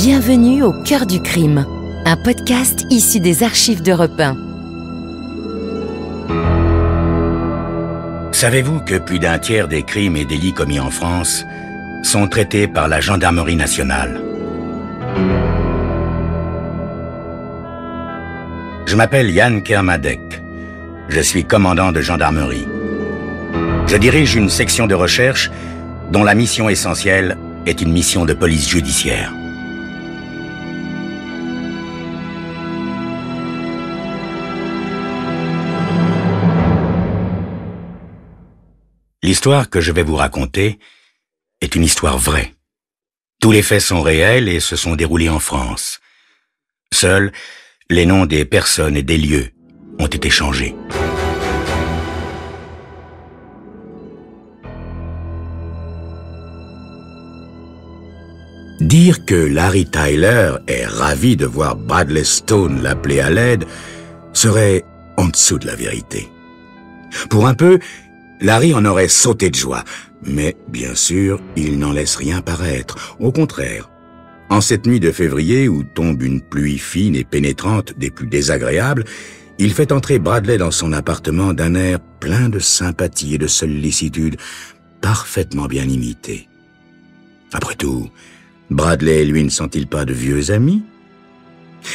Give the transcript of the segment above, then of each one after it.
Bienvenue au cœur du crime, un podcast issu des archives d'Europe 1. Savez-vous que plus d'un tiers des crimes et délits commis en France sont traités par la gendarmerie nationale? Je m'appelle Yann Kermadec. Je suis commandant de gendarmerie. Je dirige une section de recherche dont la mission essentielle est une mission de police judiciaire. L'histoire que je vais vous raconter est une histoire vraie. Tous les faits sont réels et se sont déroulés en France. Seuls, les noms des personnes et des lieux ont été changés. Dire que Larry Tyler est ravi de voir Bradley Stone l'appeler à l'aide serait en dessous de la vérité. Pour un peu, Larry en aurait sauté de joie, mais bien sûr, il n'en laisse rien paraître. Au contraire, en cette nuit de février où tombe une pluie fine et pénétrante des plus désagréables, il fait entrer Bradley dans son appartement d'un air plein de sympathie et de sollicitude, parfaitement bien imité. Après tout, Bradley et lui ne sont-ils pas de vieux amis?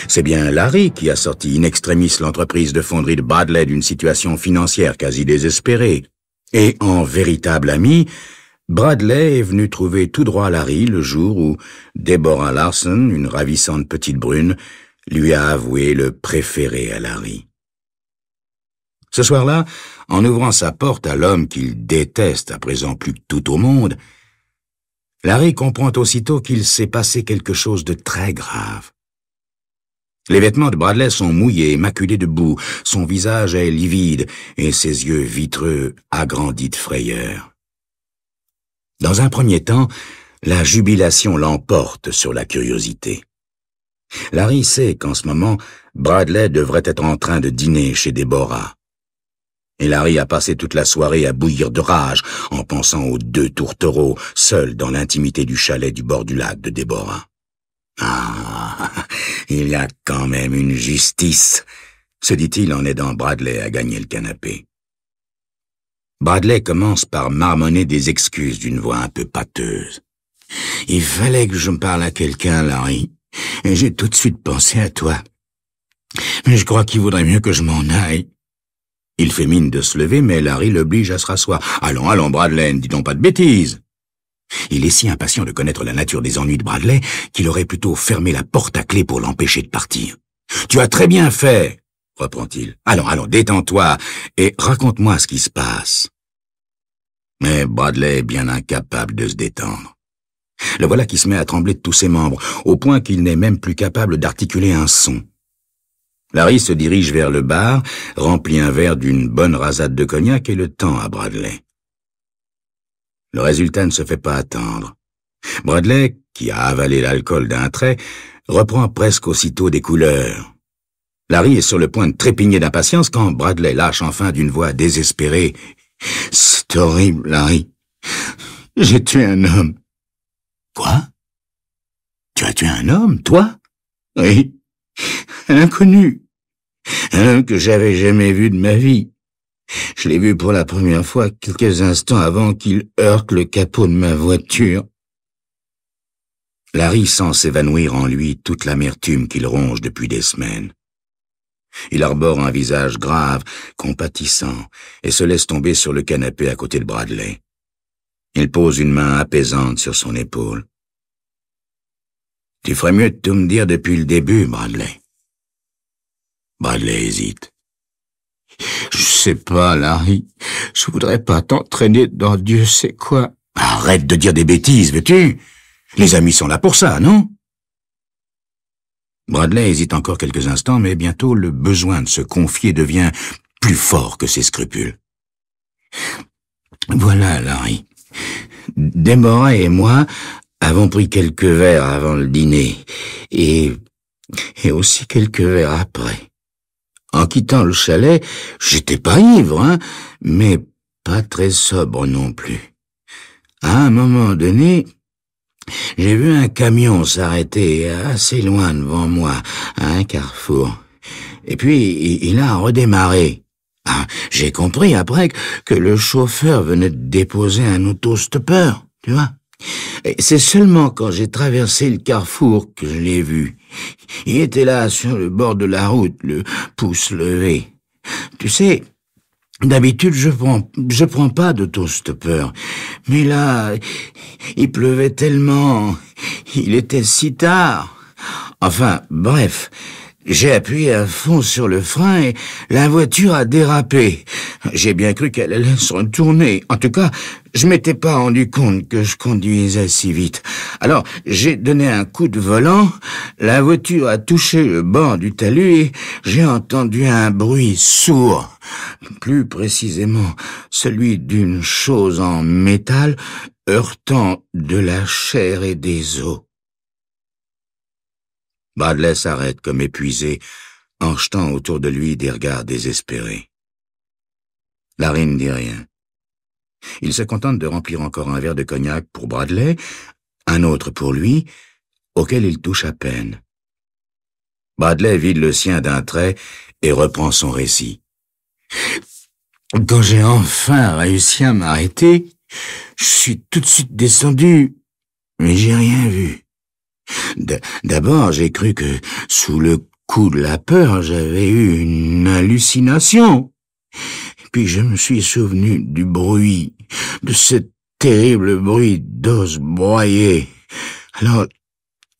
C'est bien Larry qui a sorti in extremis l'entreprise de fonderie de Bradley d'une situation financière quasi désespérée. Et en véritable ami, Bradley est venu trouver tout droit Larry le jour où Deborah Larson, une ravissante petite brune, lui a avoué le préféré à Larry. Ce soir-là, en ouvrant sa porte à l'homme qu'il déteste à présent plus que tout au monde, Larry comprend aussitôt qu'il s'est passé quelque chose de très grave. Les vêtements de Bradley sont mouillés et maculés de boue, son visage est livide et ses yeux vitreux agrandis de frayeur. Dans un premier temps, la jubilation l'emporte sur la curiosité. Larry sait qu'en ce moment, Bradley devrait être en train de dîner chez Deborah. Et Larry a passé toute la soirée à bouillir de rage en pensant aux 2 tourtereaux, seuls dans l'intimité du chalet du bord du lac de Deborah. Ah, il y a quand même une justice, se dit-il en aidant Bradley à gagner le canapé. Bradley commence par marmonner des excuses d'une voix un peu pâteuse. « Il fallait que je me parle à quelqu'un, Larry, et j'ai tout de suite pensé à toi. Mais je crois qu'il vaudrait mieux que je m'en aille. » Il fait mine de se lever, mais Larry l'oblige à se rasseoir. « Allons, Bradley, ne dis donc pas de bêtises !» Il est si impatient de connaître la nature des ennuis de Bradley qu'il aurait plutôt fermé la porte à clé pour l'empêcher de partir. « Tu as très bien fait !» reprend-il. « Allons, détends-toi et raconte-moi ce qui se passe. » Mais Bradley est bien incapable de se détendre. Le voilà qui se met à trembler de tous ses membres, au point qu'il n'est même plus capable d'articuler un son. Larry se dirige vers le bar, remplit un verre d'une bonne rasade de cognac et le tend à Bradley. Le résultat ne se fait pas attendre. Bradley, qui a avalé l'alcool d'un trait, reprend presque aussitôt des couleurs. Larry est sur le point de trépigner d'impatience quand Bradley lâche enfin d'une voix désespérée. « C'est horrible, Larry. J'ai tué un homme. »« Quoi? Tu as tué un homme, toi? »« Oui. Un inconnu. Un homme que j'avais jamais vu de ma vie. Je l'ai vu pour la première fois quelques instants avant qu'il heurte le capot de ma voiture. » Larry sent s'évanouir en lui toute l'amertume qu'il ronge depuis des semaines. Il arbore un visage grave, compatissant, et se laisse tomber sur le canapé à côté de Bradley. Il pose une main apaisante sur son épaule. « Tu ferais mieux de tout me dire depuis le début, Bradley. » Bradley hésite. « Je sais pas, Larry. Je voudrais pas t'entraîner dans Dieu sait quoi. »« Arrête de dire des bêtises, veux-tu? Les amis sont là pour ça, non ?» Bradley hésite encore quelques instants, mais bientôt le besoin de se confier devient plus fort que ses scrupules. « Voilà, Larry. Deborah et moi avons pris quelques verres avant le dîner, et aussi quelques verres après. En quittant le chalet, j'étais pas ivre, mais pas très sobre non plus. À un moment donné, J'ai vu un camion s'arrêter assez loin devant moi, à un carrefour. Et puis, il a redémarré. J'ai compris après que le chauffeur venait de déposer un autostoppeur, tu vois. Et c'est seulement quand j'ai traversé le carrefour que je l'ai vu. Il était là, sur le bord de la route, le pouce levé. Tu sais, d'habitude, je prends pas d'autostoppeur. Mais là, il pleuvait tellement, il était si tard. Enfin, bref, j'ai appuyé à fond sur le frein et la voiture a dérapé. J'ai bien cru qu'elle allait se retourner. En tout cas, je m'étais pas rendu compte que je conduisais si vite. Alors, j'ai donné un coup de volant, la voiture a touché le bord du talus et j'ai entendu un bruit sourd. Plus précisément, celui d'une chose en métal heurtant de la chair et des os. Bradley s'arrête comme épuisé, en jetant autour de lui des regards désespérés. Larry ne dit rien. Il se contente de remplir encore un verre de cognac pour Bradley, un autre pour lui, auquel il touche à peine. Bradley vide le sien d'un trait et reprend son récit. Quand j'ai enfin réussi à m'arrêter, je suis tout de suite descendu, mais j'ai rien vu. D'abord, j'ai cru que, sous le coup de la peur, j'avais eu une hallucination. Puis je me suis souvenu du bruit, de ce terrible bruit d'os broyés. Alors,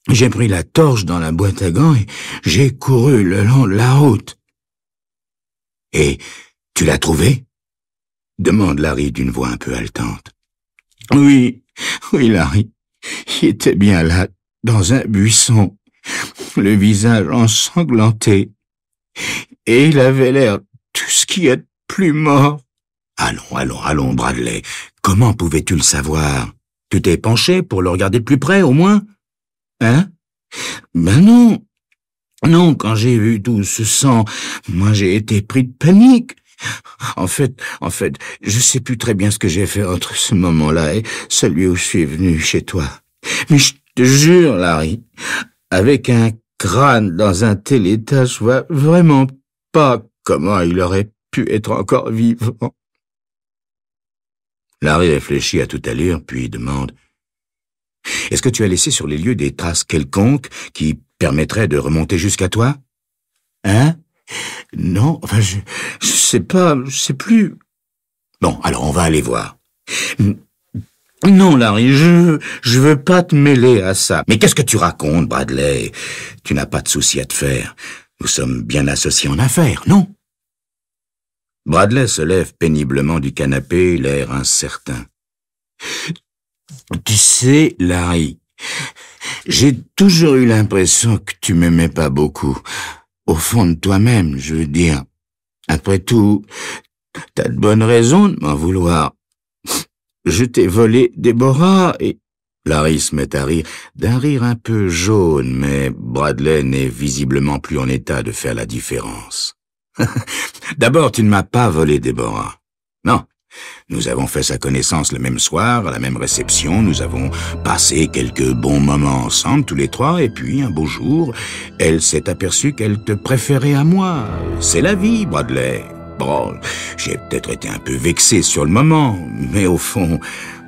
j'ai pris la torche dans la boîte à gants et j'ai couru le long de la route. « Et tu l'as trouvé ?» demande Larry d'une voix un peu haletante. « Oui, Larry, il était bien là, dans un buisson, le visage ensanglanté, et il avait l'air tout ce qui est plus mort. »« Allons, Bradley, comment pouvais-tu le savoir? Tu t'es penché pour le regarder de plus près, au moins? Hein? Ben non, quand j'ai vu tout ce sang, moi j'ai été pris de panique. En fait, je sais plus très bien ce que j'ai fait entre ce moment-là et celui où je suis venu chez toi. Mais je te jure, Larry, avec un crâne dans un tel état, je vois vraiment pas comment il aurait pu être encore vivant. Larry réfléchit à toute allure, puis demande « Est-ce que tu as laissé sur les lieux des traces quelconques qui permettraient de remonter jusqu'à toi? Hein? Non, enfin, je sais pas, je sais plus. Bon, alors on va aller voir. Non, Larry, je veux pas te mêler à ça. Mais qu'est-ce que tu racontes, Bradley? Tu n'as pas de souci à te faire. Nous sommes bien associés en affaires, non? Bradley se lève péniblement du canapé, l'air incertain. Tu sais, Larry, j'ai toujours eu l'impression que tu m'aimais pas beaucoup. Au fond de toi-même, je veux dire. Après tout, t'as de bonnes raisons de m'en vouloir. Je t'ai volé Déborah et... Larry se met à rire, d'un rire un peu jaune, mais Bradley n'est visiblement plus en état de faire la différence. D'abord, tu ne m'as pas volé Déborah. Non. Nous avons fait sa connaissance le même soir, à la même réception, nous avons passé quelques bons moments ensemble, tous les trois, et puis, un beau jour, elle s'est aperçue qu'elle te préférait à moi. C'est la vie, Bradley. Bon, j'ai peut-être été un peu vexé sur le moment, mais au fond,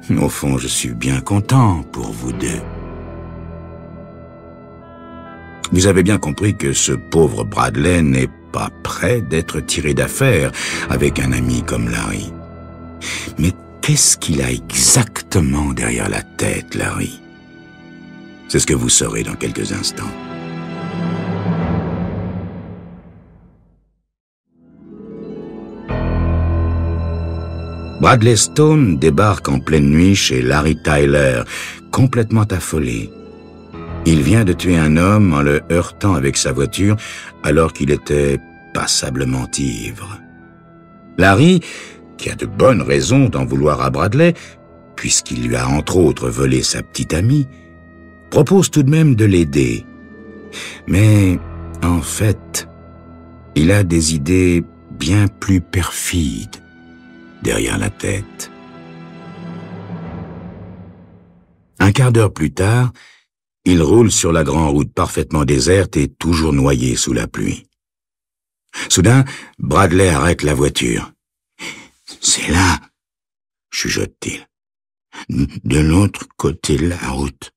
je suis bien content pour vous deux. Vous avez bien compris que ce pauvre Bradley n'est pas prêt d'être tiré d'affaire avec un ami comme Larry. Mais qu'est-ce qu'il a exactement derrière la tête, Larry? C'est ce que vous saurez dans quelques instants. Bradley Stone débarque en pleine nuit chez Larry Tyler, complètement affolé. Il vient de tuer un homme en le heurtant avec sa voiture alors qu'il était passablement ivre. Larry, qui a de bonnes raisons d'en vouloir à Bradley, puisqu'il lui a entre autres volé sa petite amie, propose tout de même de l'aider. Mais, en fait, il a des idées bien plus perfides derrière la tête. Un quart d'heure plus tard, il roule sur la grande route parfaitement déserte et toujours noyé sous la pluie. Soudain, Bradley arrête la voiture. « C'est là !» chuchote-t-il. « De l'autre côté de la route. »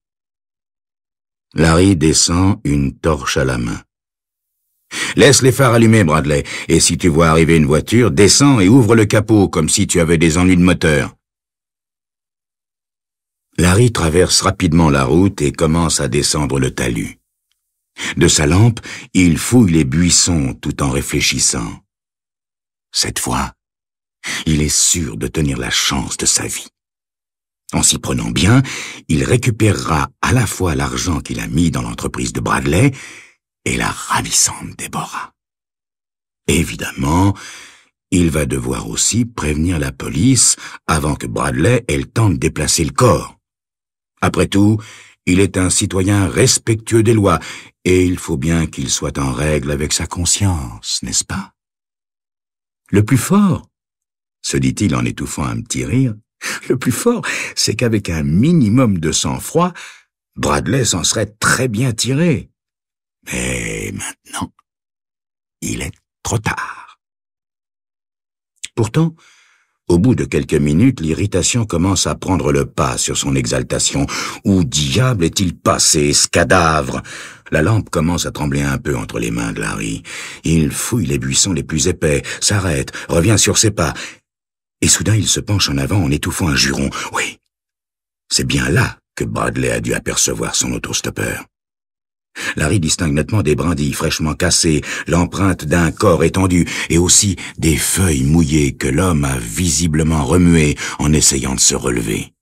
Larry descend, une torche à la main. « Laisse les phares allumés, Bradley, et si tu vois arriver une voiture, descends et ouvre le capot comme si tu avais des ennuis de moteur. » Larry traverse rapidement la route et commence à descendre le talus. De sa lampe, il fouille les buissons tout en réfléchissant. Cette fois, il est sûr de tenir la chance de sa vie. En s'y prenant bien, il récupérera à la fois l'argent qu'il a mis dans l'entreprise de Bradley et la ravissante Deborah. Évidemment, il va devoir aussi prévenir la police avant que Bradley ait le temps de déplacer le corps. Après tout, il est un citoyen respectueux des lois, et il faut bien qu'il soit en règle avec sa conscience, n'est-ce pas? Le plus fort, se dit-il en étouffant un petit rire, le plus fort, c'est qu'avec un minimum de sang-froid, Bradley s'en serait très bien tiré. Mais maintenant, il est trop tard. Pourtant, au bout de quelques minutes, l'irritation commence à prendre le pas sur son exaltation. Où diable est-il passé, ce cadavre? La lampe commence à trembler un peu entre les mains de Larry. Il fouille les buissons les plus épais, s'arrête, revient sur ses pas. Et soudain, il se penche en avant en étouffant un juron. Oui, c'est bien là que Bradley a dû apercevoir son autostoppeur. Larry distingue nettement des brindilles fraîchement cassées, l'empreinte d'un corps étendu et aussi des feuilles mouillées que l'homme a visiblement remuées en essayant de se relever.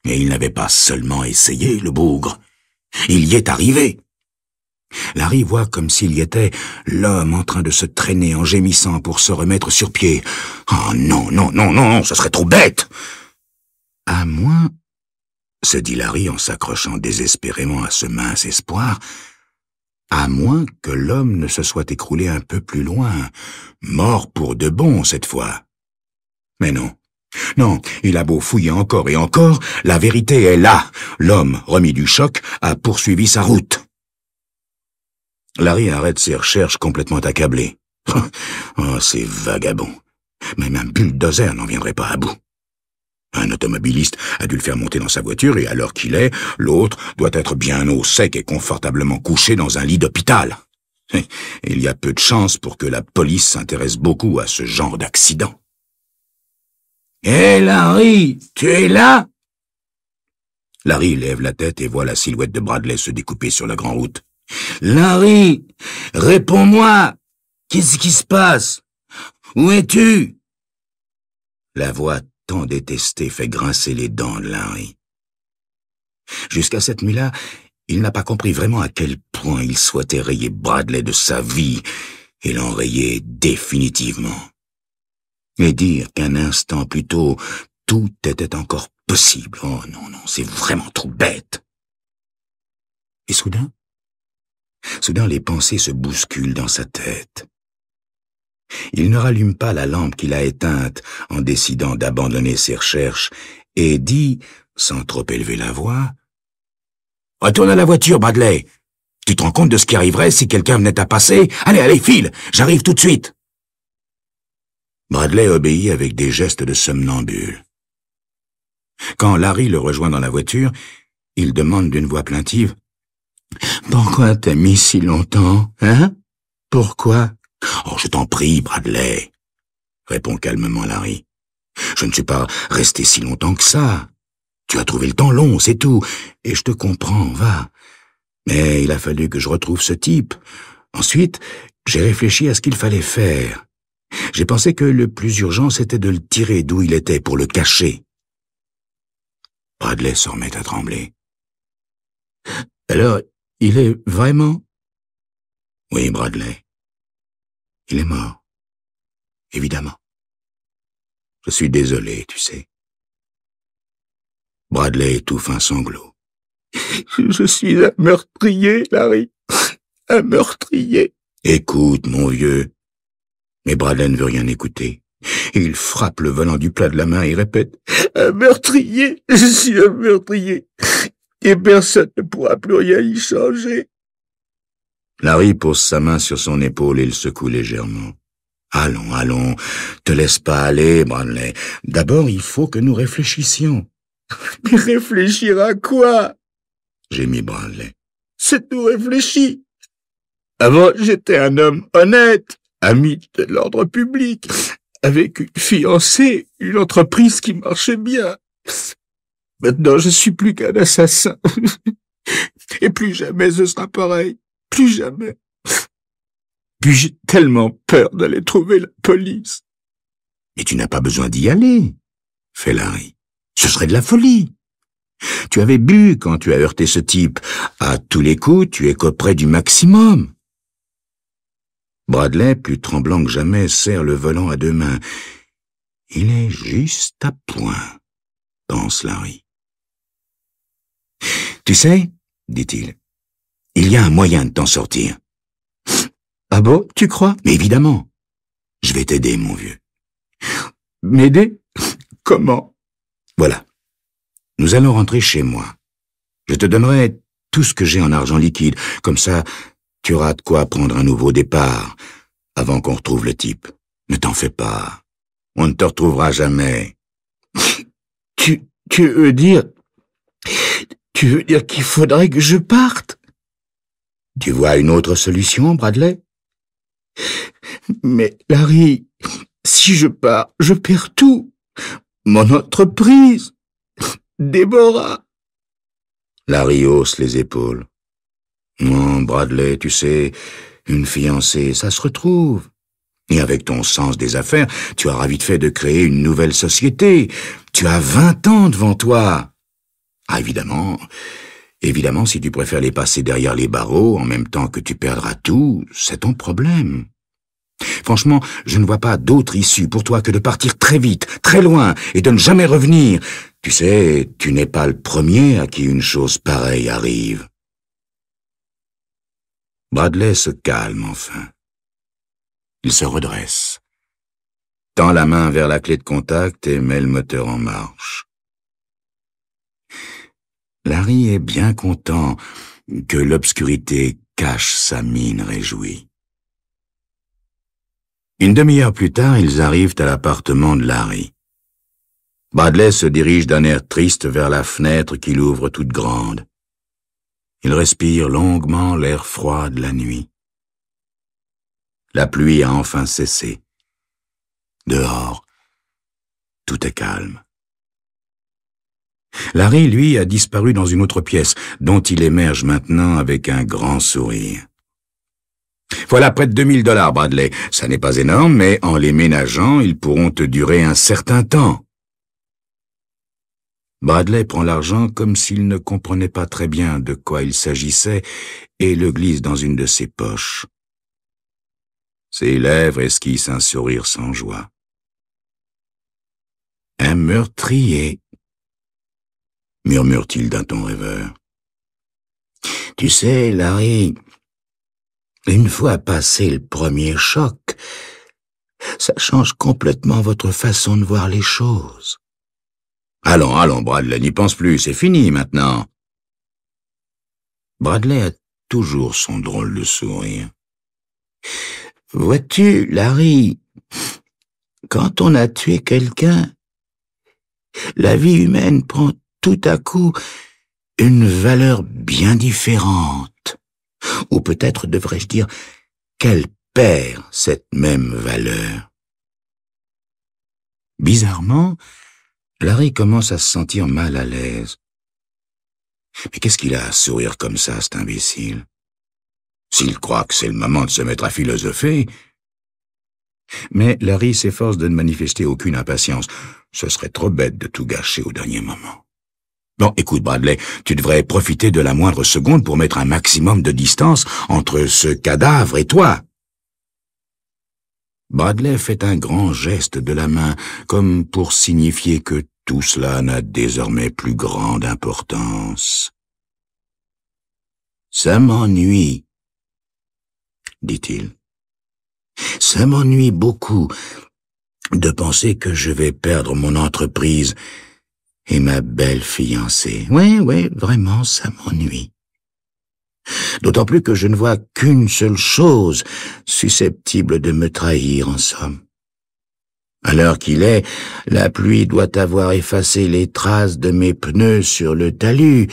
Mais il n'avait pas seulement essayé, le bougre. Il y est arrivé. Larry voit comme s'il y était l'homme en train de se traîner en gémissant pour se remettre sur pied. « Oh non, non, non, non, ce serait trop bête !» À moins, se dit Larry en s'accrochant désespérément à ce mince espoir, à moins que l'homme ne se soit écroulé un peu plus loin, mort pour de bon cette fois. Mais non. Non, il a beau fouiller encore et encore, la vérité est là. L'homme, remis du choc, a poursuivi sa route. Larry arrête ses recherches complètement accablé. Oh, c'est vagabond. Même un bulldozer n'en viendrait pas à bout. Un automobiliste a dû le faire monter dans sa voiture et à l'heure qu'il est, l'autre doit être bien au sec et confortablement couché dans un lit d'hôpital. Il y a peu de chances pour que la police s'intéresse beaucoup à ce genre d'accident. « Hé, Larry, tu es là ?» Larry lève la tête et voit la silhouette de Bradley se découper sur la grande route. « Larry, réponds-moi! Qu'est-ce qui se passe? Où es-tu » La voix tant détestée fait grincer les dents de Larry. Jusqu'à cette nuit-là, il n'a pas compris vraiment à quel point il souhaitait rayer Bradley de sa vie et l'enrayer définitivement. Et dire qu'un instant plus tôt, tout était encore possible. Oh non, non, c'est vraiment trop bête. Et soudain, les pensées se bousculent dans sa tête. Il ne rallume pas la lampe qu'il a éteinte en décidant d'abandonner ses recherches et dit, sans trop élever la voix, « Retourne à la voiture, Bradley. Tu te rends compte de ce qui arriverait si quelqu'un venait à passer? Allez, allez, file, j'arrive tout de suite. » Bradley obéit avec des gestes de somnambule. Quand Larry le rejoint dans la voiture, il demande d'une voix plaintive, « Pourquoi t'as mis si longtemps, hein? Pourquoi? » « Oh, je t'en prie, Bradley, » répond calmement Larry. « Je ne suis pas resté si longtemps que ça. Tu as trouvé le temps long, c'est tout, et je te comprends, va. Mais il a fallu que je retrouve ce type. Ensuite, j'ai réfléchi à ce qu'il fallait faire. J'ai pensé que le plus urgent, c'était de le tirer d'où il était pour le cacher. » Bradley se remet à trembler. « Alors, il est vraiment... » ?»« Oui, Bradley. Il est mort. Évidemment. Je suis désolé, tu sais. » Bradley étouffe un sanglot. « Je suis un meurtrier, Larry. Un meurtrier. » « Écoute, mon vieux. » Mais Bradley ne veut rien écouter. Il frappe le volant du plat de la main et répète « Un meurtrier, je suis un meurtrier, et personne ne pourra plus rien y changer. » Larry pose sa main sur son épaule et le secoue légèrement. « Allons, allons, te laisse pas aller, Bradley. D'abord, il faut que nous réfléchissions. »« Mais réfléchir à quoi ?» gémit Bradley. « C'est tout réfléchi. Avant, j'étais un homme honnête, ami de l'ordre public, avec une fiancée, une entreprise qui marchait bien. Maintenant, je suis plus qu'un assassin. Et plus jamais ce sera pareil. Plus jamais. Puis j'ai tellement peur d'aller trouver la police. »« Mais tu n'as pas besoin d'y aller, » fait Larry. « Ce serait de la folie. Tu avais bu quand tu as heurté ce type. À tous les coups, tu écoperais du maximum. » Bradley, plus tremblant que jamais, serre le volant à deux mains. « Il est juste à point, » pense Larry. « Tu sais, » dit-il, « il y a un moyen de t'en sortir. »« Ah bon, tu crois ?»« Mais évidemment. Je vais t'aider, mon vieux. »« M'aider ? Comment ?» ?»« Voilà. Nous allons rentrer chez moi. Je te donnerai tout ce que j'ai en argent liquide. Comme ça, tu auras de quoi prendre un nouveau départ avant qu'on retrouve le type. Ne t'en fais pas. On ne te retrouvera jamais. »« Tu veux dire... Tu veux dire qu'il faudrait que je parte ? » ?»« Tu vois une autre solution, Bradley ? » ?»« Mais Larry, si je pars, je perds tout. Mon entreprise. Déborah. » Larry hausse les épaules. « Non, Bradley, tu sais, une fiancée, ça se retrouve. Et avec ton sens des affaires, tu auras vite fait de créer une nouvelle société. Tu as 20 ans devant toi. Ah, évidemment, si tu préfères les passer derrière les barreaux en même temps que tu perdras tout, c'est ton problème. Franchement, je ne vois pas d'autre issue pour toi que de partir très vite, très loin, et de ne jamais revenir. Tu sais, tu n'es pas le premier à qui une chose pareille arrive. » Bradley se calme enfin. Il se redresse, tend la main vers la clé de contact et met le moteur en marche. Larry est bien content que l'obscurité cache sa mine réjouie. Une demi-heure plus tard, ils arrivent à l'appartement de Larry. Bradley se dirige d'un air triste vers la fenêtre qu'il ouvre toute grande. Il respire longuement l'air froid de la nuit. La pluie a enfin cessé. Dehors, tout est calme. Larry, lui, a disparu dans une autre pièce, dont il émerge maintenant avec un grand sourire. « Voilà près de 2000 $, Bradley. Ça n'est pas énorme, mais en les ménageant, ils pourront te durer un certain temps. » Bradley prend l'argent comme s'il ne comprenait pas très bien de quoi il s'agissait et le glisse dans une de ses poches. Ses lèvres esquissent un sourire sans joie. « Un meurtrier » murmure-t-il d'un ton rêveur. « Tu sais, Larry, une fois passé le premier choc, ça change complètement votre façon de voir les choses. » « Allons, Bradley, n'y pense plus, c'est fini maintenant. » Bradley a toujours son drôle de sourire. « Vois-tu, Larry, quand on a tué quelqu'un, la vie humaine prend tout à coup une valeur bien différente. Ou peut-être devrais-je dire qu'elle perd cette même valeur. » Bizarrement, Larry commence à se sentir mal à l'aise. Mais qu'est-ce qu'il a à sourire comme ça, cet imbécile? S'il croit que c'est le moment de se mettre à philosopher... Mais Larry s'efforce de ne manifester aucune impatience. Ce serait trop bête de tout gâcher au dernier moment. Bon, écoute, Bradley, tu devrais profiter de la moindre seconde pour mettre un maximum de distance entre ce cadavre et toi. Bradley fait un grand geste de la main, comme pour signifier que tout cela n'a désormais plus grande importance. « Ça m'ennuie, » dit-il. « Ça m'ennuie beaucoup. de penser que je vais perdre mon entreprise et ma belle fiancée. Oui, vraiment, ça m'ennuie. D'autant plus que je ne vois qu'une seule chose susceptible de me trahir, en somme. À l'heure qu'il est, la pluie doit avoir effacé les traces de mes pneus sur le talus,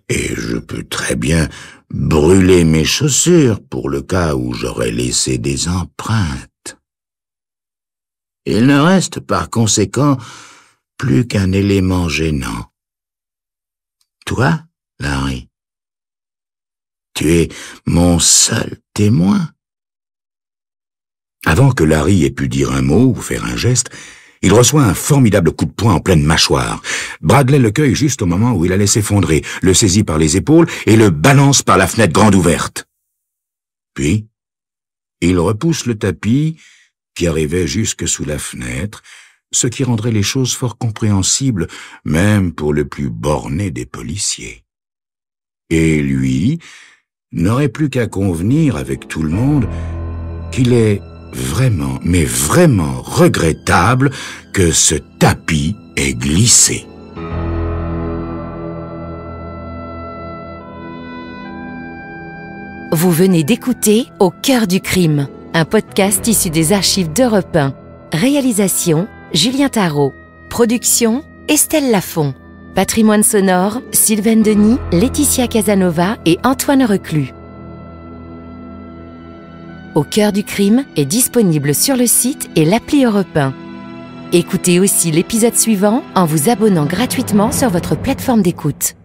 et je peux très bien brûler mes chaussures pour le cas où j'aurais laissé des empreintes. Il ne reste par conséquent plus qu'un élément gênant. Toi, Larry, tu es mon seul témoin. Avant que Larry ait pu dire un mot ou faire un geste, il reçoit un formidable coup de poing en pleine mâchoire. Bradley le cueille juste au moment où il allait s'effondrer, le saisit par les épaules et le balance par la fenêtre grande ouverte. Puis, il repousse le tapis qui arrivait jusque sous la fenêtre, ce qui rendrait les choses fort compréhensibles, même pour le plus borné des policiers. Et lui n'aurait plus qu'à convenir avec tout le monde qu'il est vraiment, mais vraiment regrettable que ce tapis ait glissé. Vous venez d'écouter Au cœur du crime, un podcast issu des archives d'Europe 1. Réalisation, Julien Tarot. Production, Estelle Lafont. Patrimoine sonore, Sylvaine Denis, Laetitia Casanova et Antoine Reclus. Au cœur du crime est disponible sur le site et l'appli Europe 1. Écoutez aussi l'épisode suivant en vous abonnant gratuitement sur votre plateforme d'écoute.